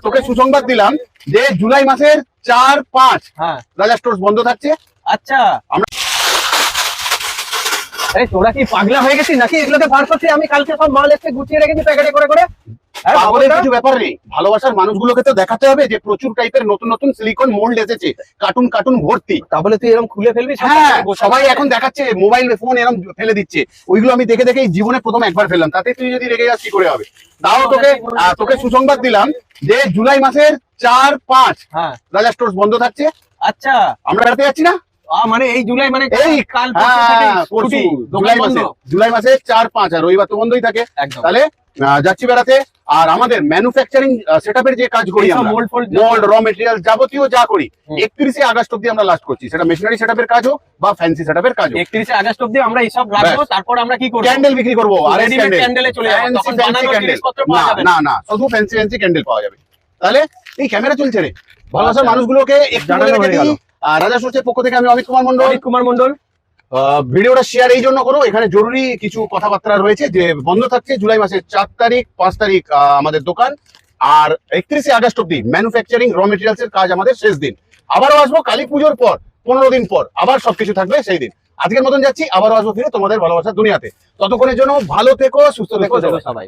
তোকে সুসংবাদ দিলাম যে জুলাই মাসের 4-5 রাজা স্টোর্স বন্ধ থাকছে। আচ্ছা, আমরা তোরা কি পাগলা হয়ে গেছিস নাকি? এগুলোকে বার করছি আমি, কালকে সব মাল এসে গুছিয়ে রেখেছি প্যাকেটে করে করে। পাগলের কিছু ব্যাপার নেই, ভালোবাসার মানুষগুলোকে তো দেখাতে হবে যে প্রচুর টাইপের নতুন নতুন সিলিকন মোল্ড এসেছে, কার্টুন কার্টুন ভর্তি। তাহলে তুই এরকম খুলে ফেলবি? হ্যাঁ, সবাই এখন দেখাচ্ছে মোবাইল ফোন এরকম ফেলে দিচ্ছে, ওইগুলো আমি দেখে দেখে জীবনে প্রথম একবার ফেললাম, তাতে তুই যদি রেগে যাস কি করে হবে? তাও তোকে সুসংবাদ দিলাম যে জুলাই মাসের 4-5 রাজা স্টোর্স বন্ধ থাকছে। আচ্ছা, আমরা বেড়াতে যাচ্ছি না, মানে এই জুলাই মানে এই কাল পরশু জুলাই মাসে 4-5 আর রবিবার তো বন্ধই থাকে। তাহলে যাচ্ছি বেড়াতে। আর আমাদের ম্যানুফ্যাকচারিং সেটআপের যে কাজ করি আমরা, মোল্ড র মেটেরিয়াল যাবতীয় যা করি, 31 আগস্ট অবধি আমরা লাস্ট করছি, সেটা মেশিনারি সেটআপের কাজ হোক বা ফ্যান্সি সেটআপের কাজ হোক। 31 আগস্ট অবধি আমরা এইসব রাখবো, তারপর আমরা কি করব? ক্যান্ডেল বিক্রি করবো। আর ক্যান্ডেলে চলে যাবো, তখন বানানো জিনিসপত্র পাওয়া যাবে না, না, শুধু ফ্যান্সি ক্যান্ডেল পাওয়া যাবে। তাহলে এই ক্যামেরা চলছে রে, ভালোবাসার মানুষগুলোকে একটু বলে রেখে দিই। রাজা স্টোর্সের পক্ষ থেকে আমি অমিত কুমার মন্ডল ভিডিওটা শেয়ার এই জন্য করো, এখানে জরুরি কিছু কথাবার্তা রয়েছে যে বন্ধ থাকছে জুলাই মাসের 4 তারিখ 5 তারিখ আমাদের দোকান, আর 31 আগস্ট অব্দি ম্যানুফ্যাকচারিং র মেটেরিয়ালস এর কাজ আমাদের শেষ দিন। আবারও আসবো কালী পুজোর পর 15 দিন পর, আবার সবকিছু থাকবে সেই দিন। আজকের মতন যাচ্ছি, আবারও আসবো ফিরে তোমাদের ভালোবাসার দুনিয়াতে। ততক্ষণের জন্য ভালো থেকো, সুস্থ থেকো সবাই।